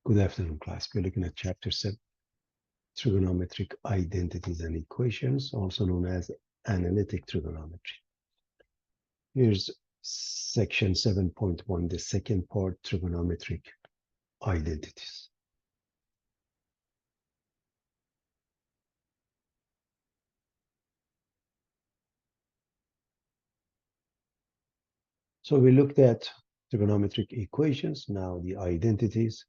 Good afternoon, class. We're looking at Chapter 7, Trigonometric Identities and Equations, also known as Analytic Trigonometry. Here's Section 7.1, the second part, Trigonometric Identities. So we looked at trigonometric equations, now the identities.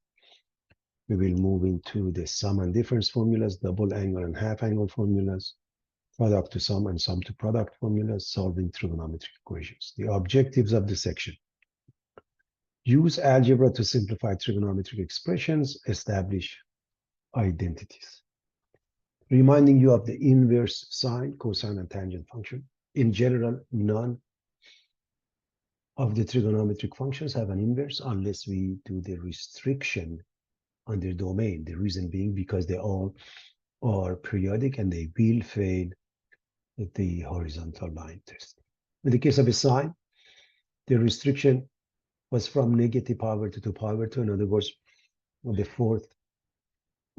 We will move into the sum and difference formulas, double angle and half angle formulas, product to sum and sum to product formulas, solving trigonometric equations. The objectives of the section: use algebra to simplify trigonometric expressions, establish identities. Reminding you of the inverse sine, cosine, and tangent function. In general, none of the trigonometric functions have an inverse unless we do the restriction on their domain. The reason being because they all are periodic and they will fail the horizontal line test. In the case of a sine, the restriction was from negative power to 2 power 2. In other words, the fourth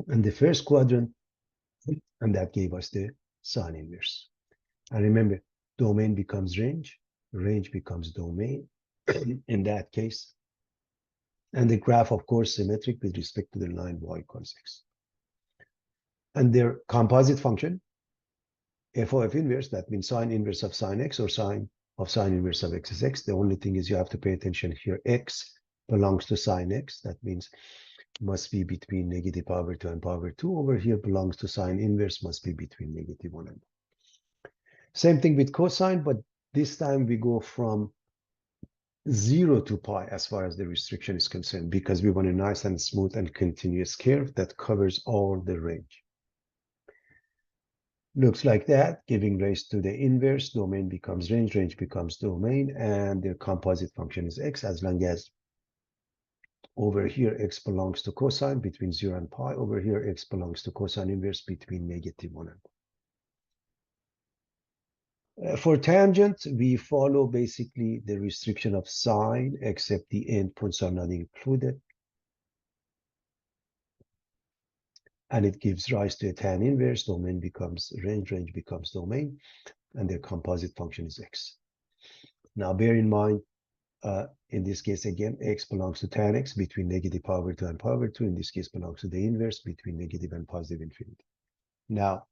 and the first quadrant, and that gave us the sine inverse. And remember, domain becomes range, range becomes domain in that case. And the graph, of course, symmetric with respect to the line y equals x. And their composite function, f of f inverse, that means sine inverse of sine x or sine of sine inverse of x is x. The only thing is you have to pay attention here. X belongs to sine x. That means must be between negative power 2 and power 2. Over here belongs to sine inverse, must be between negative 1 and 1. Same thing with cosine, but this time we go from 0 to pi as far as the restriction is concerned, because we want a nice and smooth and continuous curve that covers all the range. Looks like that, giving rise to the inverse. Domain becomes range, range becomes domain, and their composite function is x, as long as over here x belongs to cosine between 0 and pi. Over here x belongs to cosine inverse between negative 1 and 1. For tangent, we follow basically the restriction of sine, except the endpoints are not included. And it gives rise to a tan inverse. Domain becomes range, range becomes domain, and their composite function is x. Now bear in mind, in this case again, x belongs to tan x between negative power 2 and power 2. In this case belongs to the inverse between negative and positive infinity. Now,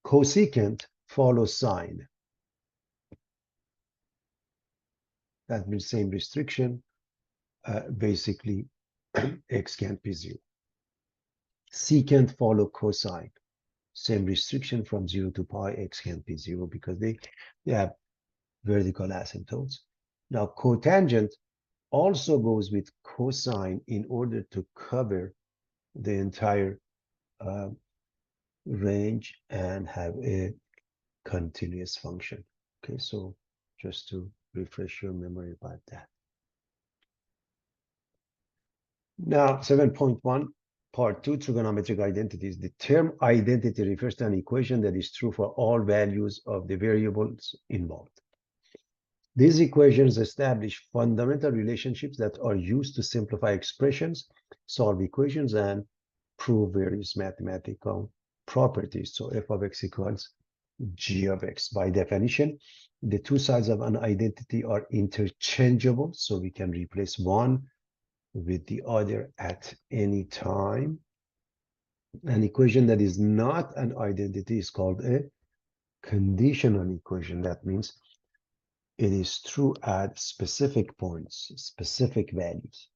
cosecant follows sine. That means same restriction. Basically, x can't be 0. Secant follow cosine. Same restriction from 0 to pi, x can't be 0 because they have vertical asymptotes. Now, cotangent also goes with cosine in order to cover the entire range and have a continuous function. Okay, so just to refresh your memory about that. Now, 7.1, part 2, trigonometric identities. The term identity refers to an equation that is true for all values of the variables involved. These equations establish fundamental relationships that are used to simplify expressions, solve equations, and prove various mathematical properties. So f of x equals g of x. By definition, the two sides of an identity are interchangeable, so we can replace one with the other at any time. An equation that is not an identity is called a conditional equation. That means it is true at specific points, specific values.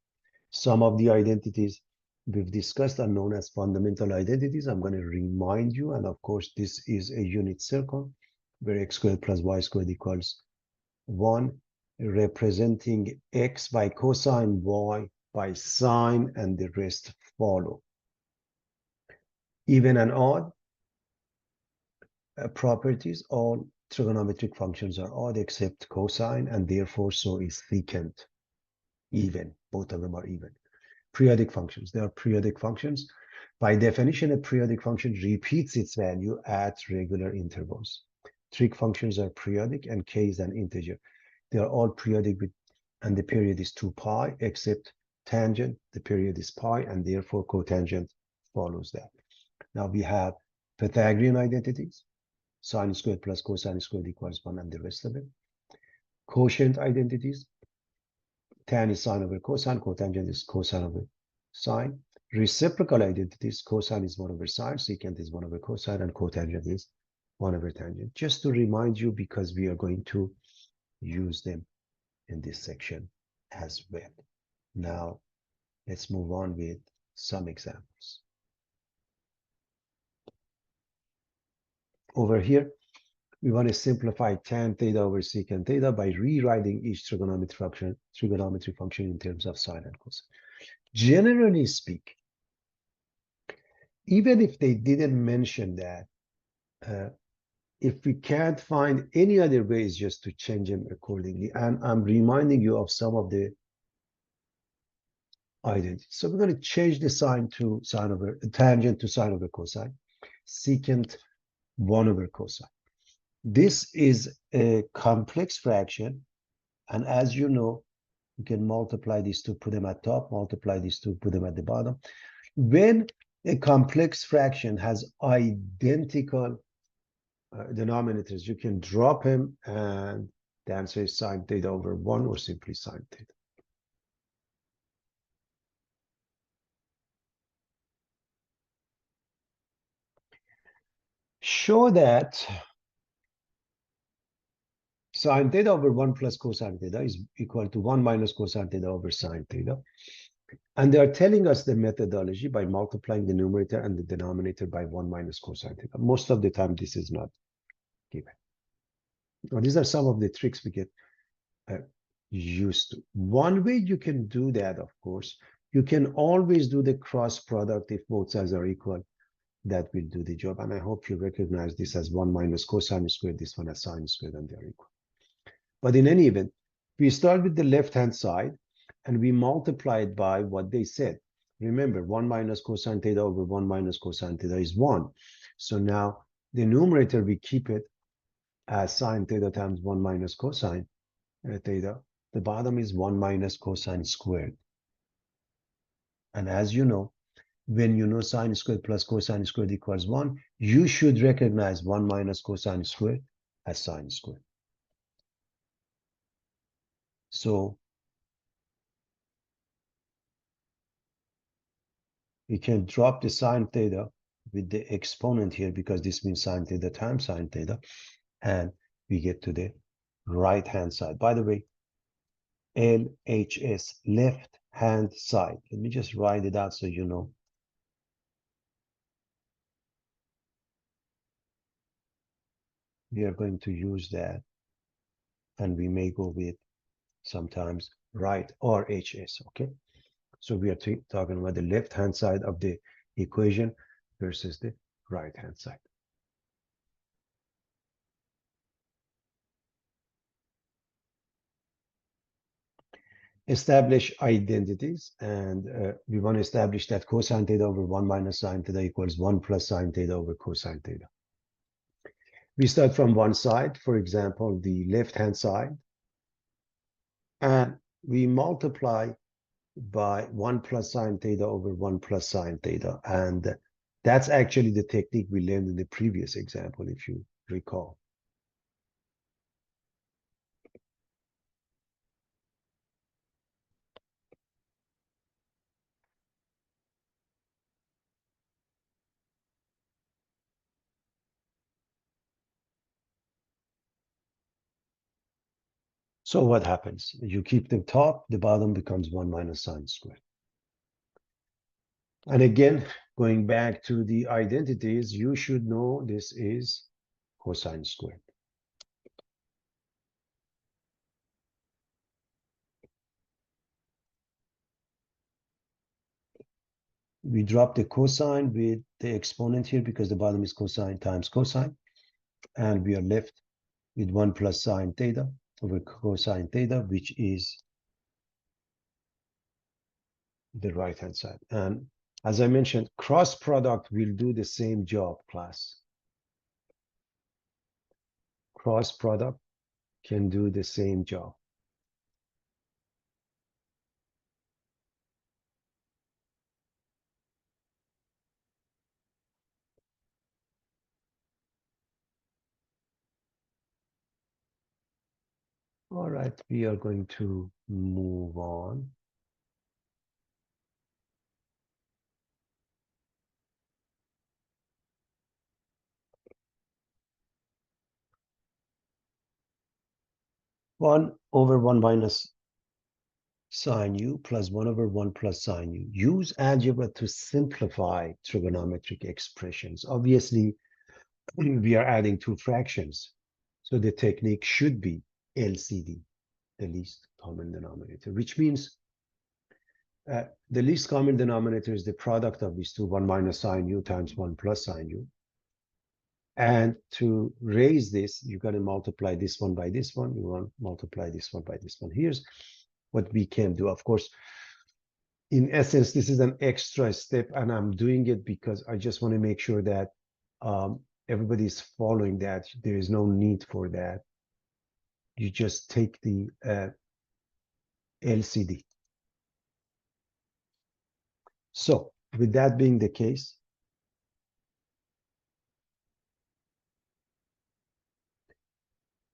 Some of the identities we've discussed are known as fundamental identities. I'm going to remind you, and of course, this is a unit circle where x squared plus y squared equals 1, representing x by cosine, y by sine, and the rest follow. Even and odd properties, all trigonometric functions are odd except cosine, and therefore so is secant. Even, both of them are even. Periodic functions, they are periodic functions. By definition, a periodic function repeats its value at regular intervals. Trig functions are periodic, and k is an integer. They are all periodic, and the period is 2 pi, except tangent, the period is pi, and therefore cotangent follows that. Now we have Pythagorean identities, sine squared plus cosine squared equals 1, and the rest of it. Quotient identities, tan is sine over cosine, cotangent is cosine over sine. Reciprocal identities, cosine is 1 over sine, secant is 1 over cosine, and cotangent is 1 over tangent. Just to remind you, because we are going to use them in this section as well. Now, let's move on with some examples. Over here, we want to simplify tan theta over secant theta by rewriting each trigonometry function in terms of sine and cosine. Generally speaking, even if they didn't mention that, if we can't find any other ways, just to change them accordingly. And I'm reminding you of some of the identities. So we're going to change the sine to sine over tangent to sine over cosine, secant 1 over cosine. This is a complex fraction, and as you know, you can multiply these two, put them at top, multiply these two, put them at the bottom. When a complex fraction has identical denominators, you can drop them, and the answer is sine theta over 1, or simply sine theta. Show that sine theta over 1 plus cosine theta is equal to 1 minus cosine theta over sine theta. And they are telling us the methodology by multiplying the numerator and the denominator by 1 minus cosine theta. Most of the time, this is not given. Now, these are some of the tricks we get used to. One way you can do that, of course, you can always do the cross product if both sides are equal. That will do the job. And I hope you recognize this as 1 minus cosine squared, this one as sine squared, and they're equal. But in any event, we start with the left-hand side, and we multiply it by what they said. Remember, 1 minus cosine theta over 1 minus cosine theta is 1. So now the numerator, we keep it as sine theta times 1 minus cosine theta. The bottom is 1 minus cosine squared. And as you know, when you know sine squared plus cosine squared equals 1, you should recognize 1 minus cosine squared as sine squared. So we can drop the sine theta with the exponent here, because this means sine theta times sine theta, and we get to the right hand side. By the way, LHS, left hand side. Let me just write it out so you know. We are going to use that, and we may go with sometimes right or HS, okay? So we are talking about the left hand side of the equation versus the right hand side. Establish identities, and we want to establish that cosine theta over 1 minus sine theta equals 1 plus sine theta over cosine theta. We start from one side, for example, the left-hand side, and we multiply by 1 plus sine theta over 1 plus sine theta. And that's actually the technique we learned in the previous example, if you recall. So what happens? You keep the top, the bottom becomes 1 minus sine squared. And again, going back to the identities, you should know this is cosine squared. We drop the cosine with the exponent here because the bottom is cosine times cosine. And we are left with 1 plus sine theta over cosine theta, which is the right-hand side. And as I mentioned, cross product will do the same job, class. Cross product can do the same job. All right, we are going to move on. One over one minus sine u plus 1 over 1 plus sine u. Use algebra to simplify trigonometric expressions. Obviously, we are adding two fractions. So the technique should be LCD, the least common denominator, which means the least common denominator is the product of these two, 1 minus sine u times 1 plus sine u. And to raise this, you're going to multiply this one by this one. You want to multiply this one by this one. Here's what we can do. Of course, in essence, this is an extra step, and I'm doing it because I just want to make sure that everybody's following that. There is no need for that. You just take the LCD. So with that being the case,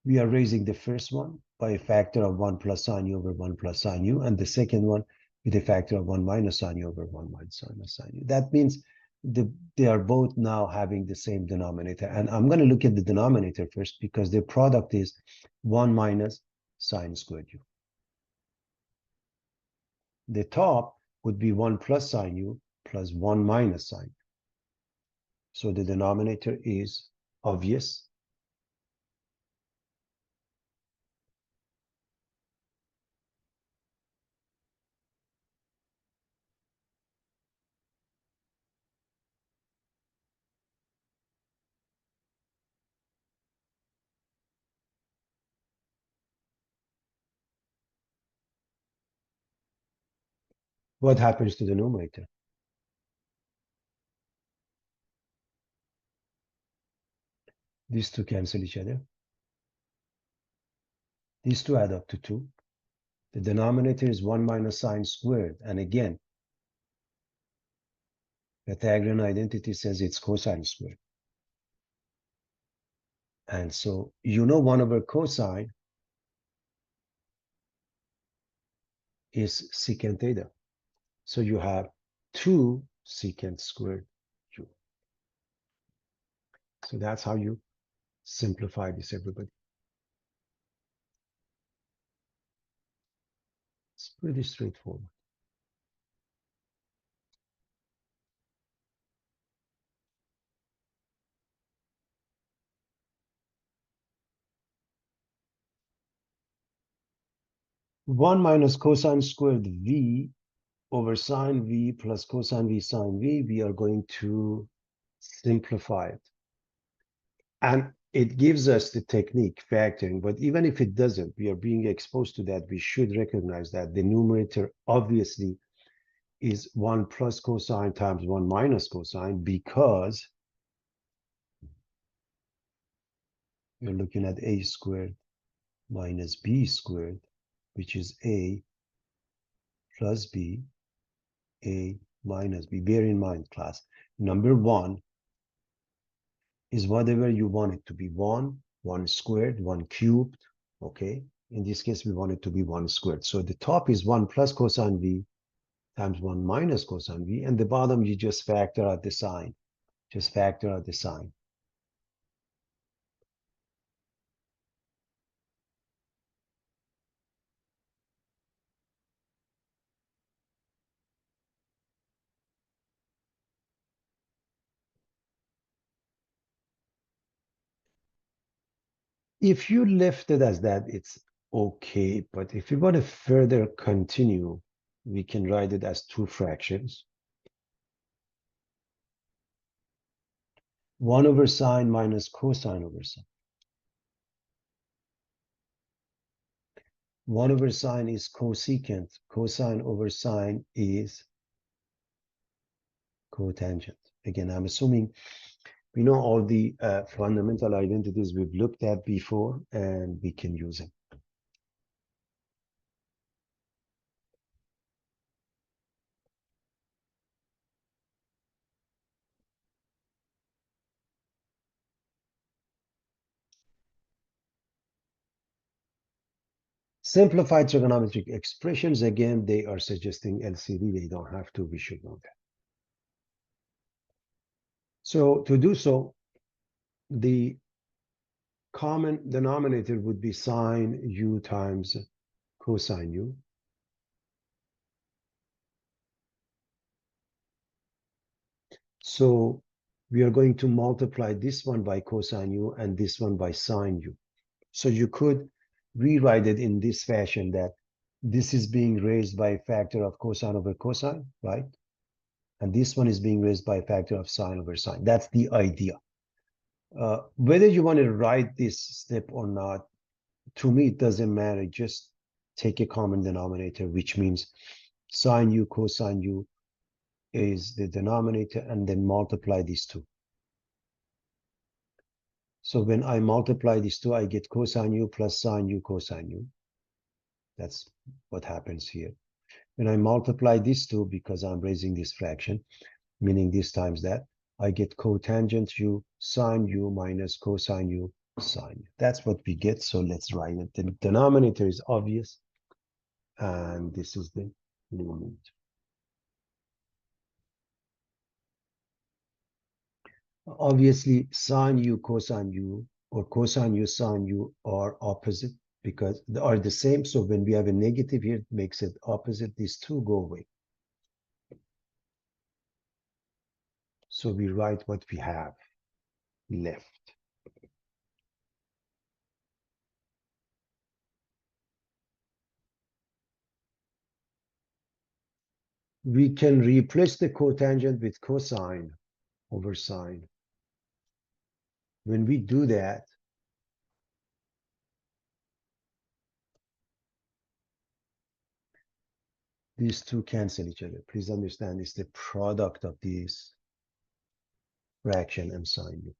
we are raising the first one by a factor of 1 plus sine u over 1 plus sine u, and the second one with a factor of 1 minus sine u over 1 minus sine u. That means they are both now having the same denominator. And I'm going to look at the denominator first because the product is 1 minus sine squared u. The top would be 1 plus sine u plus 1 minus sine. So the denominator is obvious. What happens to the numerator? These two cancel each other. These two add up to 2. The denominator is 1 minus sine squared. And again, Pythagorean identity says it's cosine squared. And so you know 1 over cosine is secant theta. So you have 2 secant squared u. So that's how you simplify this, everybody. It's pretty straightforward. One minus cosine squared v over sine v plus cosine v sine v, we are going to simplify it. And it gives us the technique factoring, but even if it doesn't, we are being exposed to that. We should recognize that the numerator obviously is 1 plus cosine times 1 minus cosine because you're looking at a squared minus b squared, which is a plus b, a minus b. Bear in mind, class, number 1 is whatever you want it to be. 1 squared, 1 cubed, okay? In this case, we want it to be 1 squared. So the top is 1 plus cosine v times 1 minus cosine v, and the bottom you just factor out the sign. Just factor out the sign. If you left it as that, it's okay. But if you want to further continue, we can write it as two fractions. 1 over sine minus cosine over sine. 1 over sine is cosecant. Cosine over sine is cotangent. Again, I'm assuming we know all the fundamental identities we've looked at before, and we can use them. Simplified trigonometric expressions, again, they are suggesting LCD. They don't have to. We should know that. So to do so, the common denominator would be sine u times cosine u. So we are going to multiply this one by cosine u and this one by sine u. So you could rewrite it in this fashion, that this is being raised by a factor of cosine over cosine, right? And this one is being raised by a factor of sine over sine. That's the idea. Whether you want to write this step or not, to me, it doesn't matter. Just take a common denominator, which means sine u cosine u is the denominator, and then multiply these two. So when I multiply these two, I get cosine u plus sine u cosine u. That's what happens here. When I multiply these two, because I'm raising this fraction, meaning this times that, I get cotangent u sine u minus cosine u sine u. That's what we get. So let's write it. The denominator is obvious, and this is the numerator. Obviously, sine u cosine u or cosine u sine u are opposite because they are the same. So when we have a negative here, it makes it opposite. These two go away. So we write what we have left. We can replace the cotangent with cosine over sine. When we do that, these two cancel each other. Please understand, it's the product of these fraction and sine u.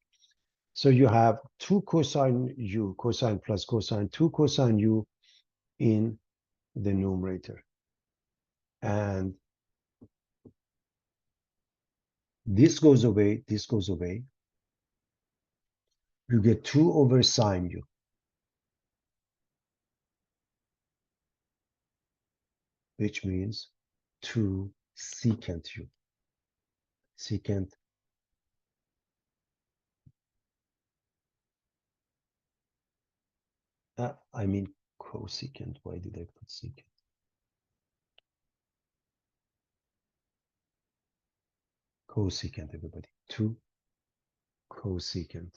So you have 2 cosine u, cosine plus cosine, 2 cosine u in the numerator. And this goes away, this goes away. You get 2 over sine u, which means 2 secant u. Secant, I mean cosecant. Why did I put secant? Cosecant, everybody. 2 cosecant.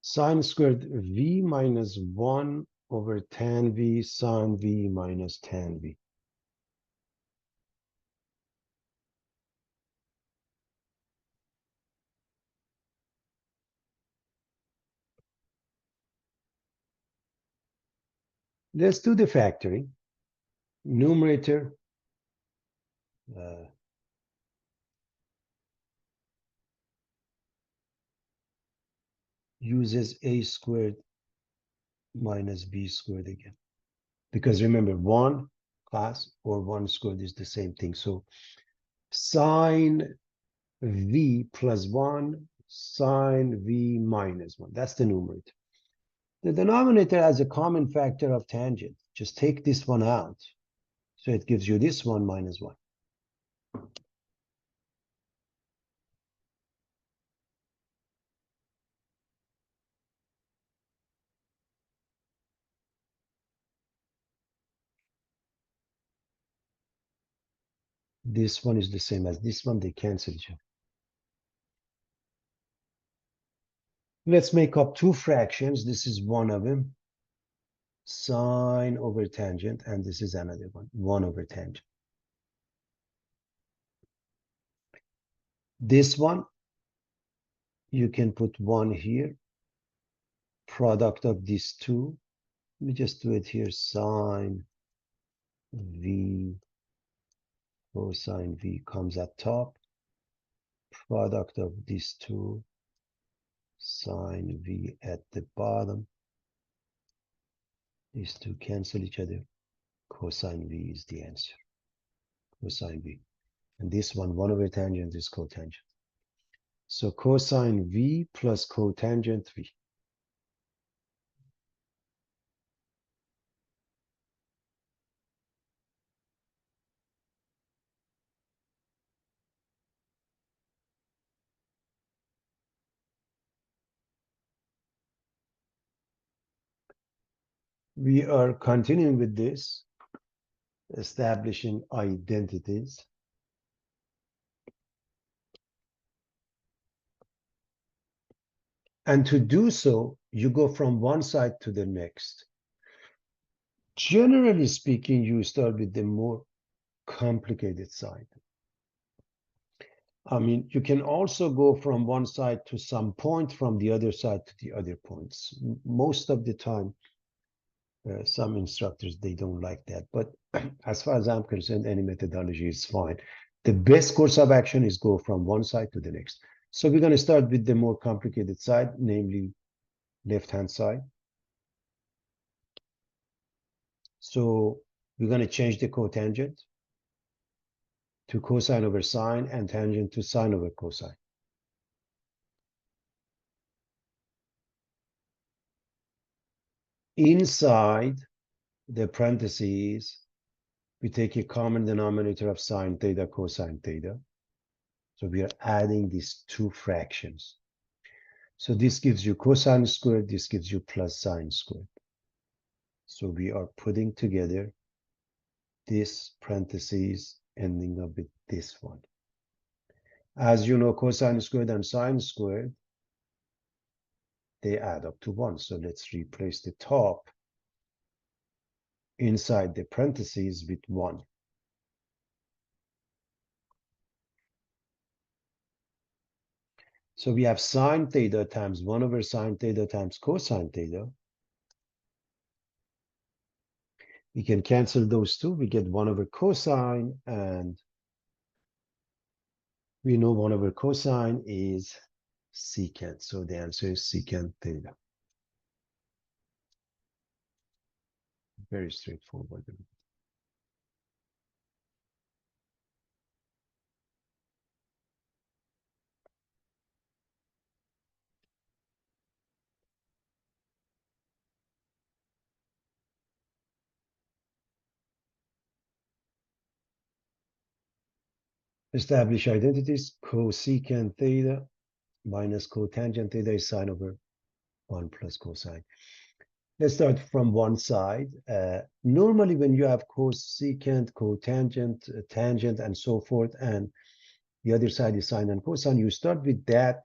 Sine squared v minus 1 over tan v sine v minus tan v. Let's do the factoring. Numerator uses a squared minus b squared again. Because remember, 1 class or 1 squared is the same thing. So sine v plus 1, sine v minus 1. That's the numerator. The denominator has a common factor of tangent. Just take this one out. So it gives you this one minus 1. This one is the same as this one. They cancel each other. Let's make up 2 fractions. This is one of them. Sine over tangent. And this is another one. 1 over tangent. This one, you can put 1 here. Product of these two. Let me just do it here. Sine v cosine v comes at top. Product of these two. sine v at the bottom. These two cancel each other. Cosine v is the answer. Cosine v. And this one, 1 over tangent is cotangent. So cosine v plus cotangent v. We are continuing with this, establishing identities. And to do so, you go from one side to the next. Generally speaking, you start with the more complicated side. I mean, you can also go from one side to some point, from the other side to the other points. Most of the time, some instructors, they don't like that. But as far as I'm concerned, any methodology is fine. The best course of action is go from one side to the next. So we're going to start with the more complicated side, namely left-hand side. So we're going to change the cotangent to cosine over sine and tangent to sine over cosine. Inside the parentheses, we take a common denominator of sine theta, cosine theta. So we are adding these two fractions. So this gives you cosine squared, this gives you plus sine squared. So we are putting together this parentheses, ending up with this one. As you know, cosine squared and sine squared, they add up to 1. So let's replace the top inside the parentheses with 1. So we have sine theta times 1 over sine theta times cosine theta. We can cancel those two. We get 1 over cosine, and we know 1 over cosine is secant. So the answer is secant theta. Very straightforward. Establish identities. Cosecant theta minus cotangent theta is sine over 1 plus cosine. Let's start from one side. Normally, when you have cosecant, cotangent, tangent, and so forth, and the other side is sine and cosine, you start with that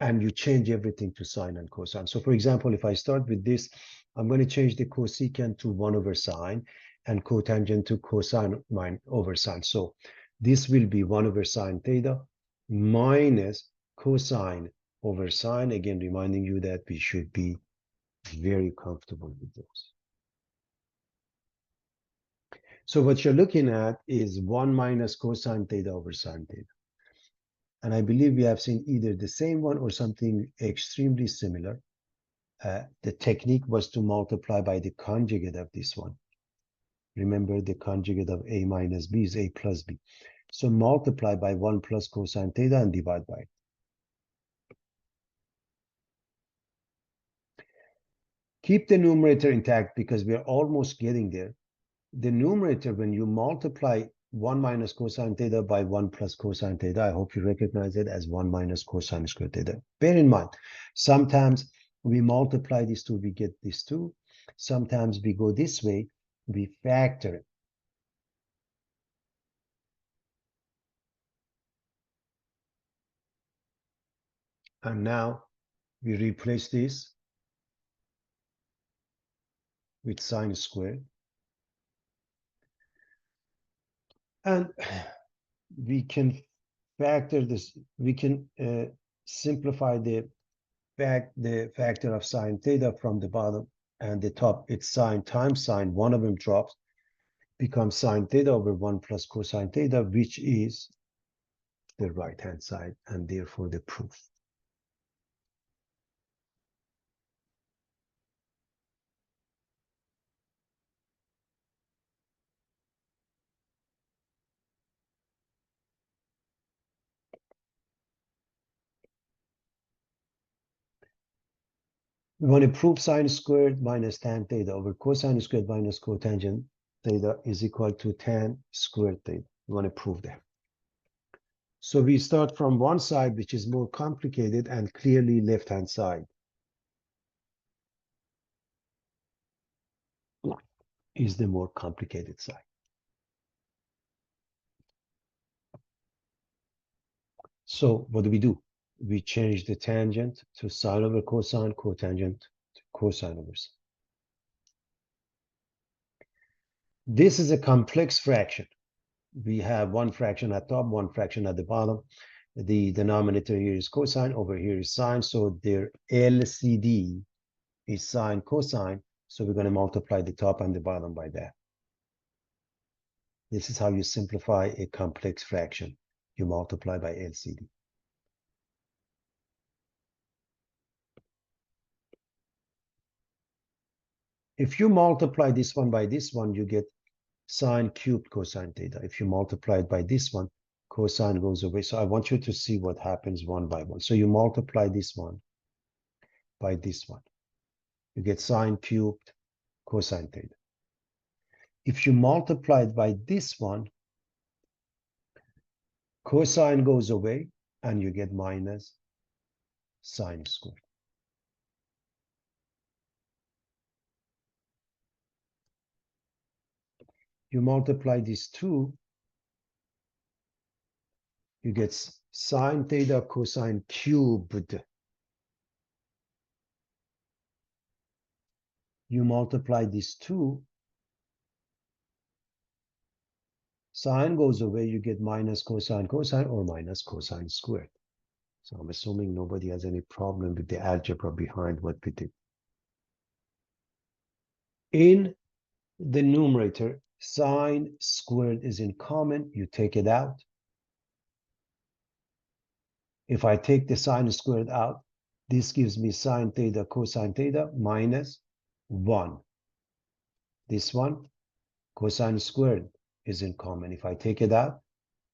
and you change everything to sine and cosine. So for example, if I start with this, I'm going to change the cosecant to 1 over sine and cotangent to cosine over sine. So this will be 1 over sine theta minus cosine over sine. Again, reminding you that we should be very comfortable with those. So what you're looking at is 1 minus cosine theta over sine theta. And I believe we have seen either the same one or something extremely similar. The technique was to multiply by the conjugate of this one. Remember, the conjugate of a minus b is a plus b. So multiply by 1 plus cosine theta and divide by it. Keep the numerator intact because we are almost getting there. The numerator, when you multiply 1 minus cosine theta by 1 plus cosine theta, I hope you recognize it as 1 minus cosine squared theta. Bear in mind, sometimes we multiply these two, we get these two. Sometimes we go this way, we factor it. And now we replace this with sine squared. And we can factor this, we can simplify the factor of sine theta from the bottom and the top. It's sine times sine, one of them drops, becomes sine theta over 1 plus cosine theta, which is the right-hand side, and therefore the proof. We want to prove sine squared minus tan theta over cosine squared minus cotangent theta is equal to tan squared theta. We want to prove that. So we start from one side, which is more complicated and clearly left-hand side is the more complicated side. So what do? We change the tangent to sine over cosine, cotangent to cosine over sine. This is a complex fraction. We have one fraction at top, one fraction at the bottom. The denominator here is cosine, over here is sine, so their LCD is sine cosine, so we're going to multiply the top and the bottom by that. This is how you simplify a complex fraction. You multiply by LCD. If you multiply this one by this one, you get sine cubed cosine theta. If you multiply it by this one, cosine goes away. So I want you to see what happens one by one. So you multiply this one by this one. You get sine cubed cosine theta. If you multiply it by this one, cosine goes away and you get minus sine squared. You multiply these two, you get sine theta cosine cubed. You multiply these two, sine goes away, you get minus cosine cosine or minus cosine squared. So I'm assuming nobody has any problem with the algebra behind what we did. In the numerator, sine squared is in common, you take it out. If I take the sine squared out, this gives me sine theta cosine theta minus 1. This one, cosine squared is in common. If I take it out,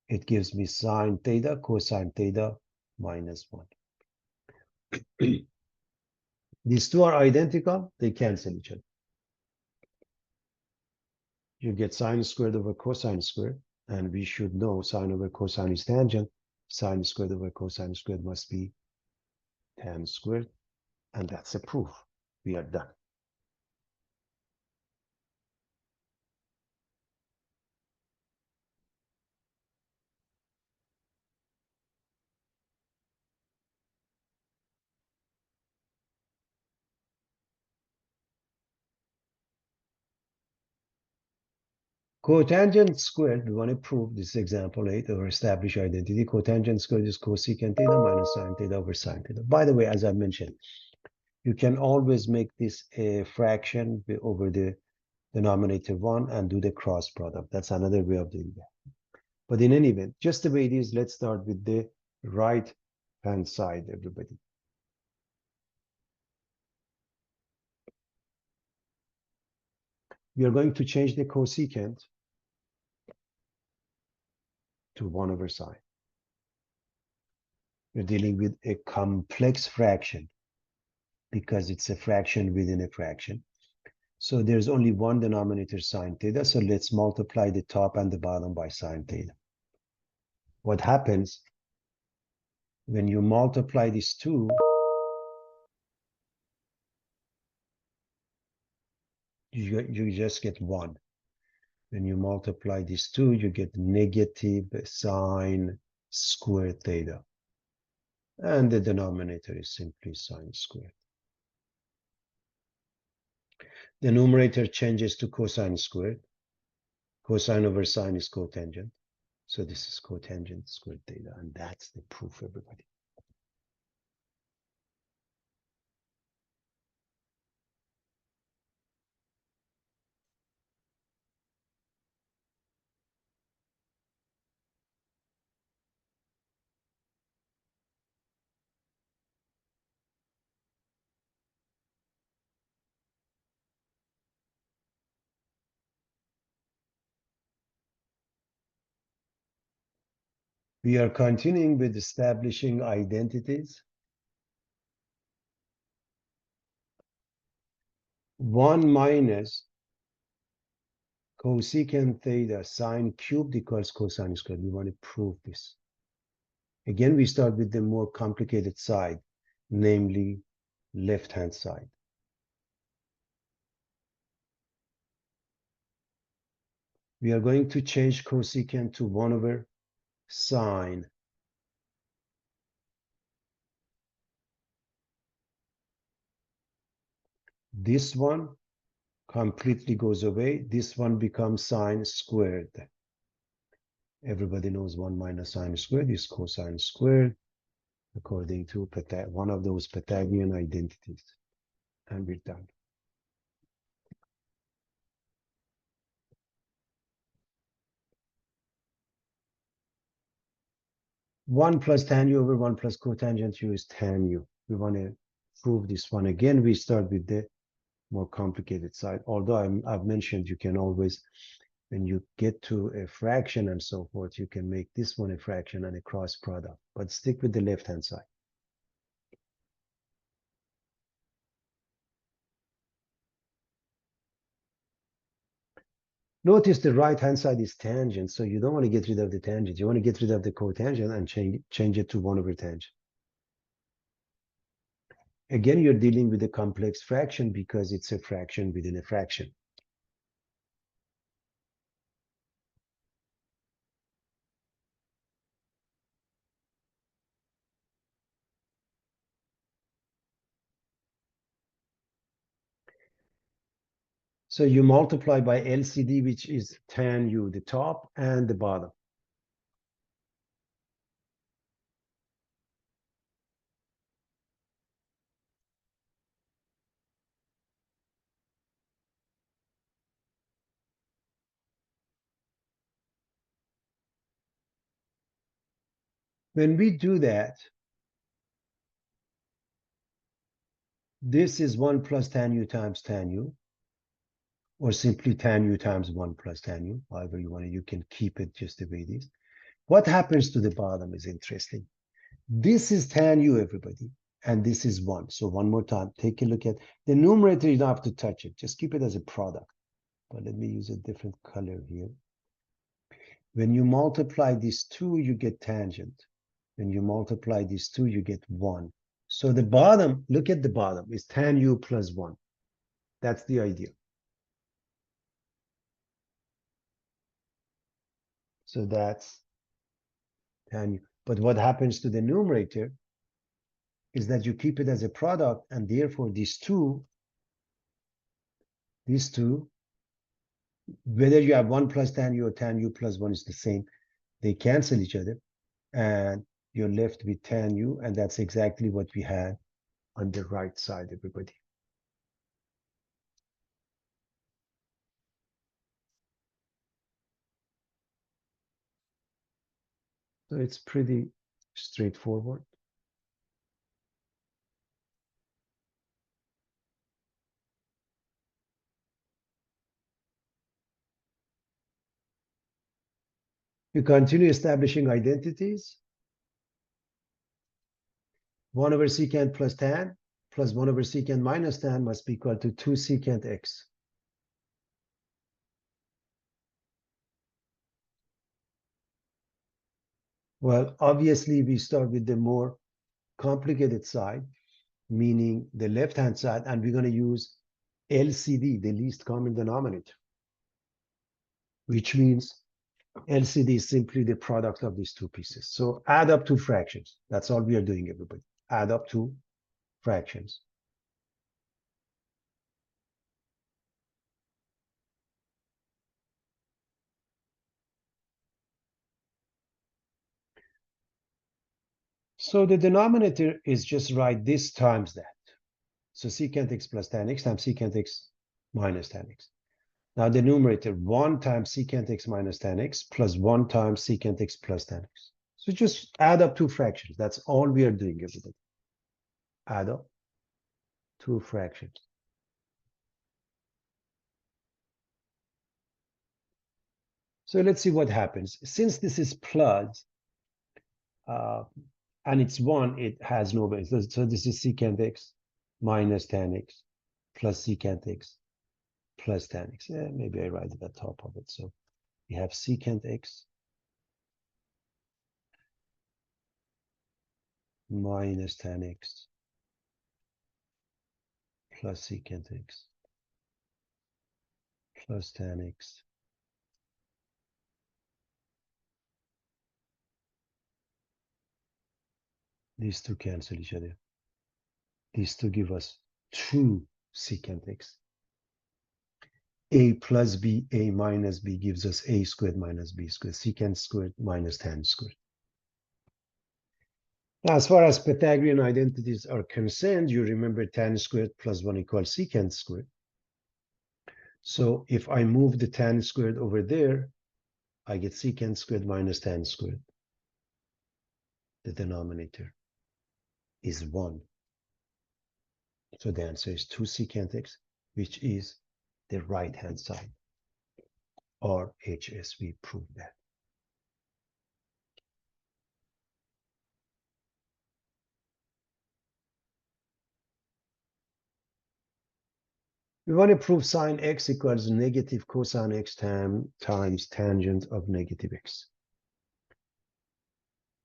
it gives me sine theta cosine theta minus 1. These two are identical, they cancel each other. You get sine squared over cosine squared, and we should know sine over cosine is tangent. Sine squared over cosine squared must be tan squared, and that's a proof. We are done. Cotangent squared, we want to prove this example 8 or establish identity. Cotangent squared is cosecant theta minus sine theta over sine theta. By the way, as I mentioned, you can always make this a fraction over the denominator 1 and do the cross product. That's another way of doing that. But in any event, just the way it is, let's start with the right hand side, everybody. We are going to change the cosecant to 1 over sine. We're dealing with a complex fraction because it's a fraction within a fraction. So there's only one denominator, sine theta. So let's multiply the top and the bottom by sine theta. What happens when you multiply these two? You just get 1. When you multiply these two, you get negative sine squared theta. And the denominator is simply sine squared. The numerator changes to cosine squared. Cosine over sine is cotangent. So this is cotangent squared theta, and that's the proof, everybody. We are continuing with establishing identities. 1 minus cosecant theta sine cubed equals cosine squared. We want to prove this. Again, we start with the more complicated side, namely left-hand side. We are going to change cosecant to 1 over sine. This one completely goes away. This one becomes sine squared. Everybody knows 1 minus sine squared is cosine squared, according to one of those Pythagorean identities. And we're done. One plus tan u over 1 plus cotangent u is tan u. We want to prove this one again. We start with the more complicated side. Although I've mentioned you can always, when you get to a fraction and so forth, you can make this one a fraction and a cross product. But stick with the left-hand side. Notice the right-hand side is tangent, so you don't want to get rid of the tangent. You want to get rid of the cotangent and change it to 1 over tangent. Again, you're dealing with a complex fraction because it's a fraction within a fraction. So you multiply by LCD, which is tan u, the top and the bottom. When we do that, this is 1 plus tan u times tan u, or simply tan u times 1 plus tan u, however you want to, you can keep it just the way it is. What happens to the bottom is interesting. This is tan u, everybody, and this is 1. So one more time, take a look at the numerator. You don't have to touch it. Just keep it as a product. But let me use a different color here. When you multiply these two, you get tangent. When you multiply these two, you get 1. So the bottom, look at the bottom, is tan u plus 1. That's the idea. So that's tan u. But what happens to the numerator is that you keep it as a product, and therefore these two, whether you have 1 plus tan u or tan u plus 1 is the same. They cancel each other, and you're left with tan u, and that's exactly what we had on the right side, everybody. So it's pretty straightforward. You continue establishing identities. 1 over secant plus tan plus 1 over secant minus tan must be equal to 2 secant x. Well, obviously, we start with the more complicated side, meaning the left-hand side, and we're going to use LCD, the least common denominator, which means LCD is simply the product of these two pieces. So add up two fractions. That's all we are doing, everybody. Add up two fractions. So the denominator is just write this times that. So secant x plus tan x times secant x minus tan x. Now the numerator, 1 times secant x minus tan x plus 1 times secant x plus tan x. So just add up two fractions. That's all we are doing, everybody. Add up two fractions. So let's see what happens. Since this is plus, and it's 1, it has no base. So this is secant x minus tan x plus secant x plus tan x. Maybe I write it at the top of it. So we have secant x minus tan x plus secant x plus tan x. These two cancel each other. These two give us 2 secant x. A plus b, a minus b gives us a squared minus b squared, secant squared minus tan squared. Now, as far as Pythagorean identities are concerned, you remember tan squared plus 1 equals secant squared. So if I move the tan squared over there, I get secant squared minus tan squared. The denominator is 1. So the answer is 2 secant x, which is the right-hand side, or HS. We proved that. We want to prove sine x equals negative cosine x times tangent of negative x.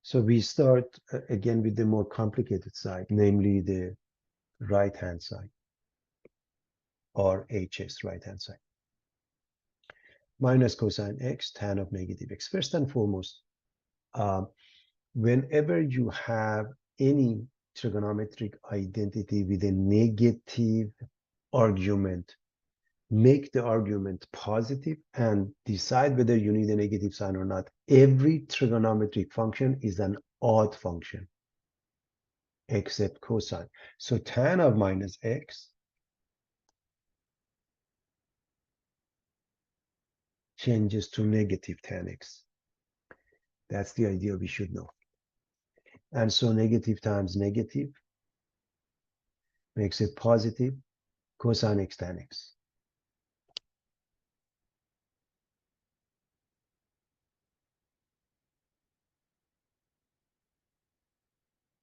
So we start again with the more complicated side, namely the right-hand side, or HS, right-hand side. Minus cosine x tan of negative x. First and foremost, whenever you have any trigonometric identity with a negative argument, make the argument positive and decide whether you need a negative sign or not. Every trigonometric function is an odd function except cosine. So tan of minus x changes to negative tan x. That's the idea we should know. And so negative times negative makes it positive cosine x tan x.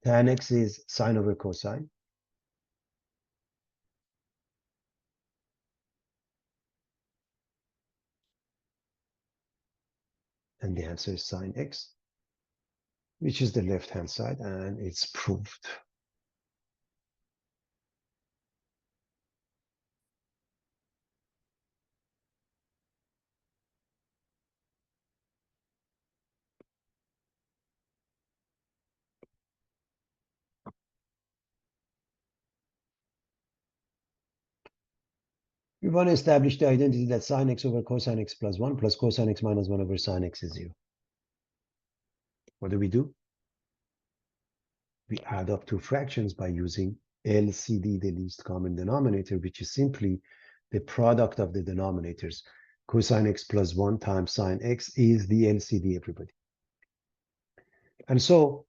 Tan x is sine over cosine. And the answer is sine x, which is the left-hand side, and it's proved. We want to establish the identity that sine x over cosine x plus 1 plus cosine x minus 1 over sine x is 0. What do? We add up two fractions by using LCD, the least common denominator, which is simply the product of the denominators. Cosine x plus 1 times sine x is the LCD, everybody. And so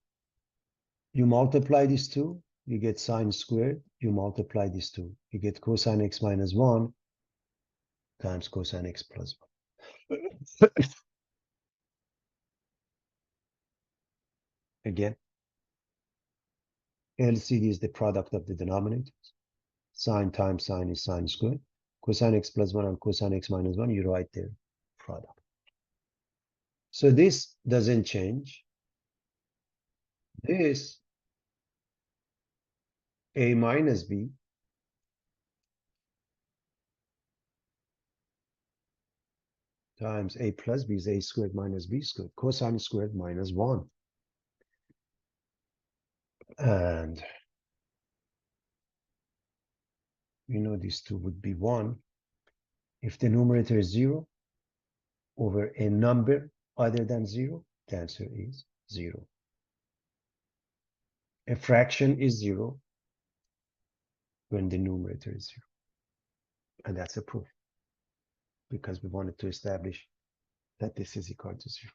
you multiply these two, you get sine squared. You multiply these two, you get cosine x minus 1 times cosine x plus 1. Again, LCD is the product of the denominators. Sine times sine is sine squared. Cosine x plus 1 and cosine x minus 1, you write their product. So this doesn't change. This a minus b times a plus b is a squared minus b squared, cosine squared minus 1. And we know these two would be 1. If the numerator is 0 over a number other than 0, the answer is 0. A fraction is 0 when the numerator is 0. And that's a proof, because we wanted to establish that this is equal to 0.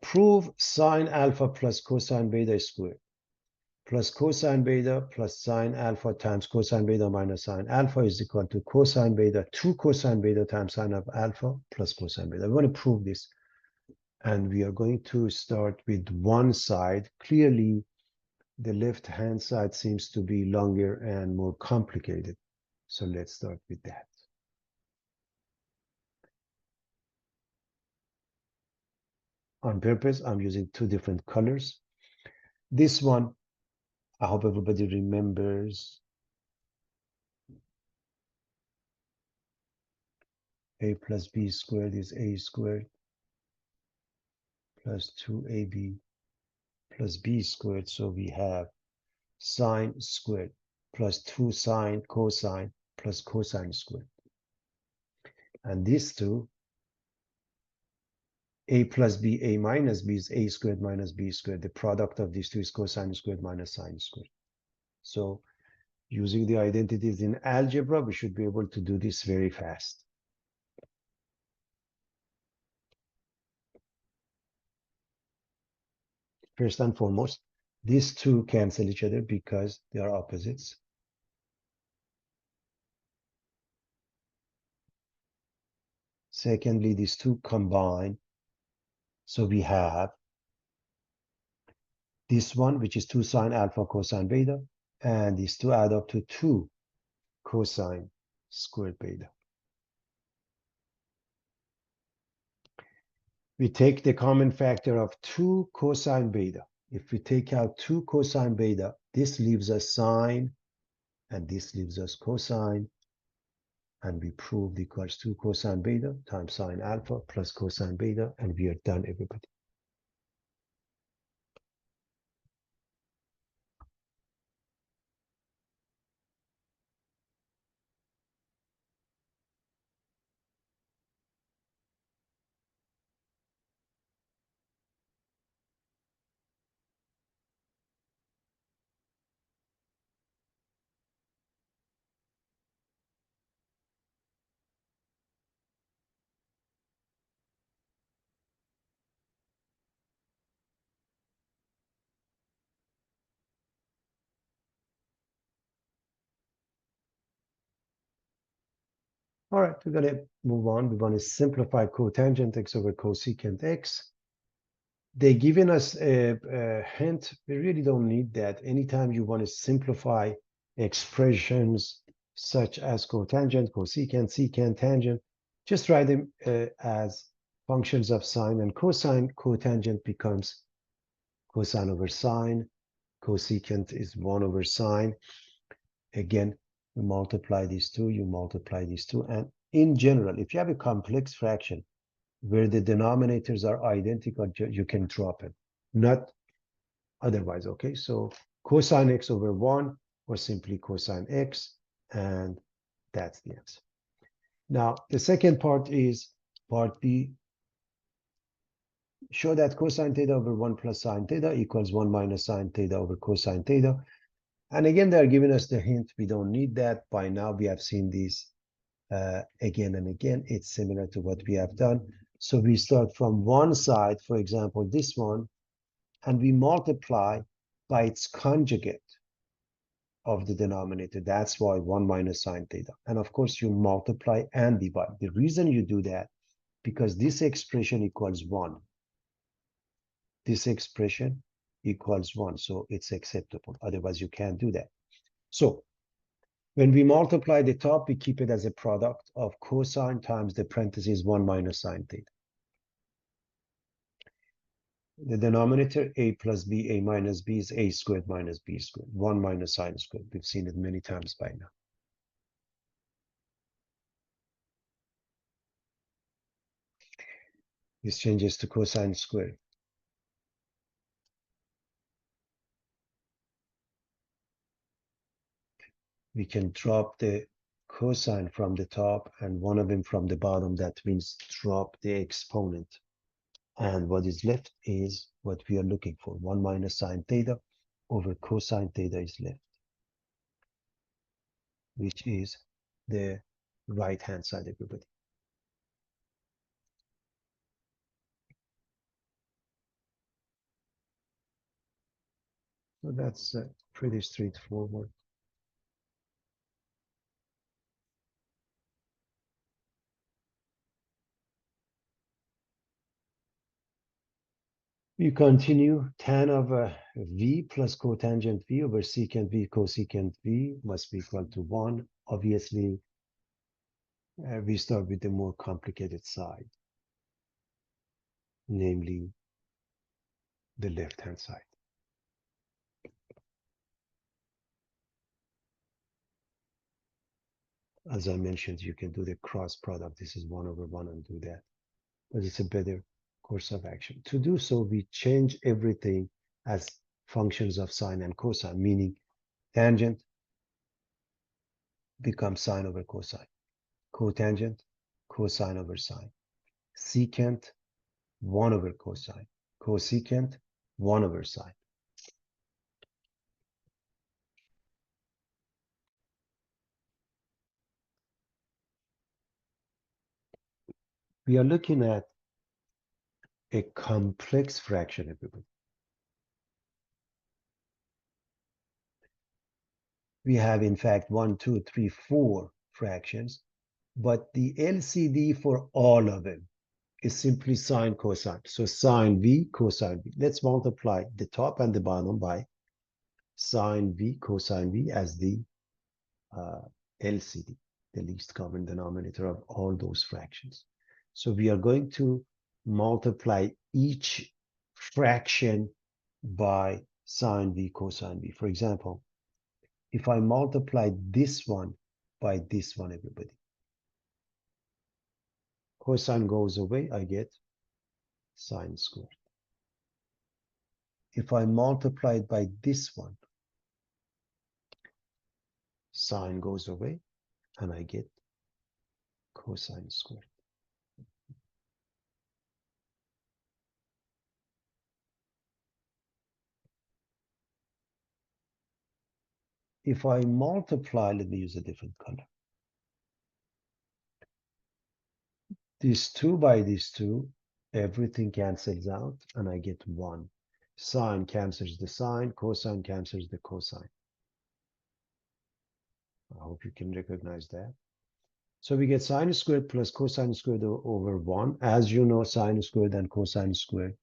Prove sine alpha plus cosine beta squared plus cosine beta plus sine alpha times cosine beta minus sine alpha is equal to cosine beta 2 cosine beta times sine of alpha plus cosine beta. We want to prove this. And we are going to start with one side. Clearly, the left-hand side seems to be longer and more complicated. So let's start with that. On purpose, I'm using two different colors. This one, I hope everybody remembers a plus b squared is a squared plus 2ab plus b squared. So we have sine squared plus 2 sine cosine plus cosine squared. And these two, a plus b, a minus b is a squared minus b squared. The product of these two is cosine squared minus sine squared. So using the identities in algebra, we should be able to do this very fast. First and foremost, these two cancel each other because they are opposites. Secondly, these two combine. So we have this one, which is 2 sine alpha cosine beta, and these two add up to 2 cosine squared beta. We take the common factor of 2 cosine beta. If we take out 2 cosine beta, this leaves us sine, and this leaves us cosine, and we proved equals 2 cosine beta times sine alpha plus cosine beta, and we are done, everybody. All right, we're going to move on. We want to simplify cotangent x over cosecant x. They're giving us a hint. We really don't need that. Anytime you want to simplify expressions such as cotangent, cosecant, secant, tangent, just write them as functions of sine and cosine. Cotangent becomes cosine over sine. Cosecant is 1 over sine. Again, you multiply these two, you multiply these two. And in general, if you have a complex fraction where the denominators are identical, you can drop it. Not otherwise, okay? So cosine x over 1 or simply cosine x, and that's the answer. Now, the second part is part B. Show that cosine theta over 1 plus sine theta equals 1 minus sine theta over cosine theta. And again, they're giving us the hint. We don't need that. By now, we have seen these again and again. It's similar to what we have done. So we start from one side, for example, this one, and we multiply by its conjugate of the denominator. That's why 1 minus sine theta. And of course, you multiply and divide. The reason you do that, because this expression equals 1. This expression equals 1, so it's acceptable. Otherwise, you can't do that. So when we multiply the top, we keep it as a product of cosine times the parentheses 1 minus sine theta. The denominator, a plus b, a minus b, is a squared minus b squared. 1 minus sine squared. We've seen it many times by now. This changes to cosine squared. We can drop the cosine from the top and one of them from the bottom. That means drop the exponent. And what is left is what we are looking for. 1 minus sine theta over cosine theta is left, which is the right-hand side, everybody. So that's pretty straightforward. We continue. Tan of v plus cotangent v over secant v cosecant v must be equal to 1. Obviously, we start with the more complicated side, namely the left-hand side. As I mentioned, you can do the cross product. This is 1 over 1 and do that. But it's a better course of action. To do so, we change everything as functions of sine and cosine, meaning tangent becomes sine over cosine, cotangent, cosine over sine, secant, 1 over cosine, cosecant, 1 over sine. We are looking at a complex fraction, everybody. We have, in fact, 1, 2, 3, 4 fractions, but the LCD for all of them is simply sine cosine. So sine V, cosine V. Let's multiply the top and the bottom by sine V, cosine V as the LCD, the least common denominator of all those fractions. So we are going to multiply each fraction by sine V, cosine V. For example, if I multiply this one by this one, everybody, cosine goes away, I get sine squared. If I multiply it by this one, sine goes away, and I get cosine squared. If I multiply, let me use a different color. These two by these two, everything cancels out, and I get 1. Sine cancels the sine, cosine cancels the cosine. I hope you can recognize that. So we get sine squared plus cosine squared over 1. As you know, sine squared and cosine squared,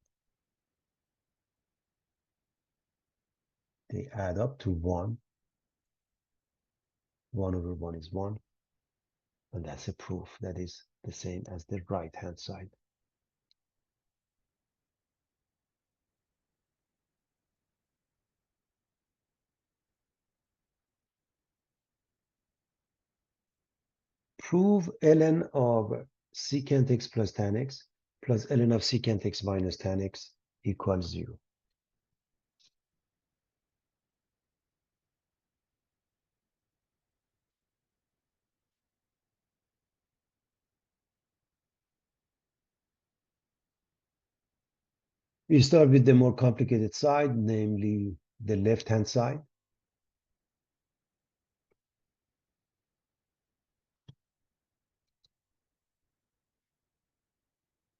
they add up to 1. 1 over 1 is 1. And that's a proof that is the same as the right-hand side. Prove ln of secant x plus tan x plus ln of secant x minus tan x equals 0. We start with the more complicated side, namely the left-hand side.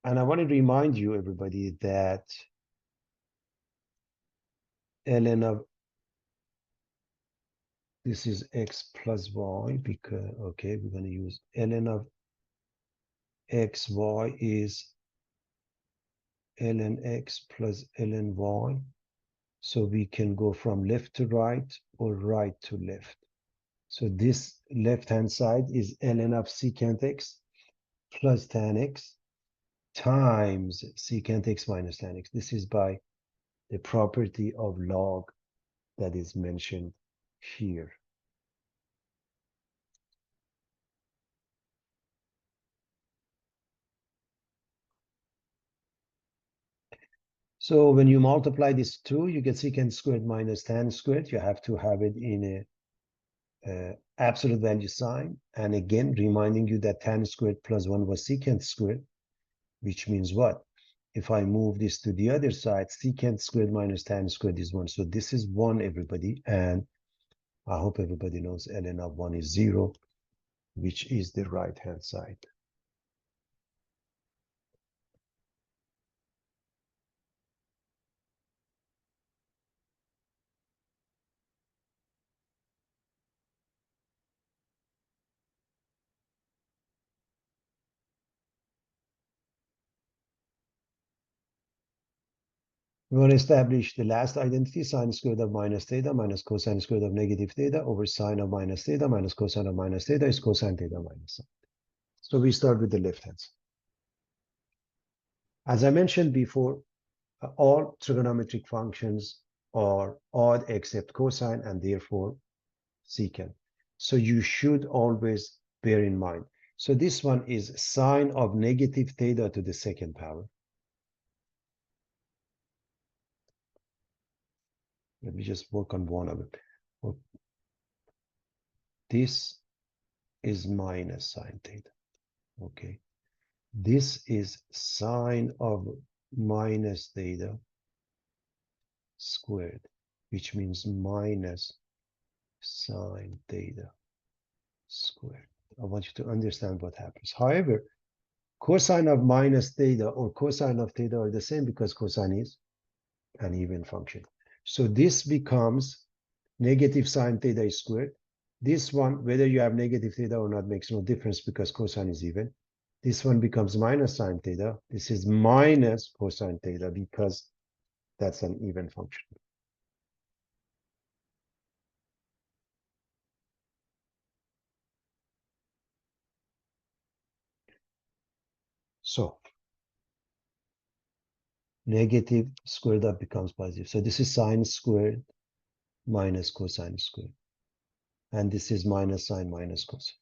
And I want to remind you, everybody, that ln of this is x plus y because, okay, we're going to use ln of xy is ln x plus ln y. So we can go from left to right or right to left. So this left-hand side is ln of secant x plus tan x times secant x minus tan x. This is by the property of log that is mentioned here. So when you multiply these two, you get secant squared minus tan squared. You have to have it in a absolute value sign. And again, reminding you that tan squared plus 1 was secant squared, which means what? If I move this to the other side, secant squared minus tan squared is 1. So this is 1, everybody. And I hope everybody knows ln of 1 is 0, which is the right-hand side. We want to establish the last identity, sine squared of minus theta minus cosine squared of negative theta over sine of minus theta minus cosine of minus theta is cosine theta minus sine. So we start with the left hand side. As I mentioned before, all trigonometric functions are odd except cosine and therefore secant. So you should always bear in mind. So this one is sine of negative theta to the second power. Let me just work on one of it. Well, this is minus sine theta. Okay. This is sine of minus theta squared, which means minus sine theta squared. I want you to understand what happens. However, cosine of minus theta or cosine of theta are the same because cosine is an even function. So this becomes negative sine theta squared. This one, whether you have negative theta or not, makes no difference because cosine is even. This one becomes minus sine theta. This is minus cosine theta because that's an even function. So negative squared up becomes positive. So this is sine squared minus cosine squared. And this is minus sine minus cosine.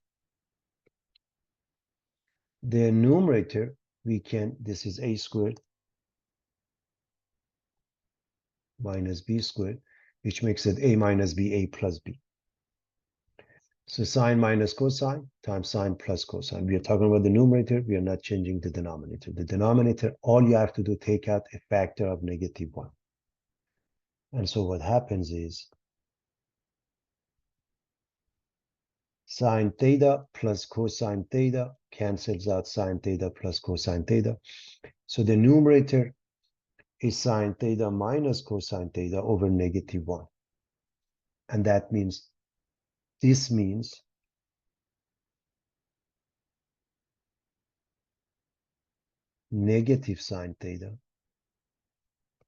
The numerator, this is a squared minus b squared, which makes it a minus b, a plus b. So sine minus cosine times sine plus cosine. We are talking about the numerator. We are not changing the denominator. The denominator, all you have to do, take out a factor of -1. And so what happens is sine theta plus cosine theta cancels out sine theta plus cosine theta. So the numerator is sine theta minus cosine theta over -1. And that means, this means negative sine theta.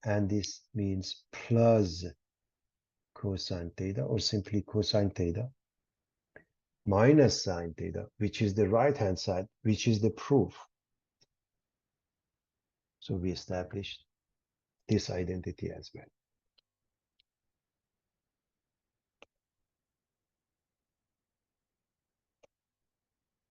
And this means plus cosine theta, or simply cosine theta, minus sine theta, which is the right-hand side, which is the proof. So we established this identity as well.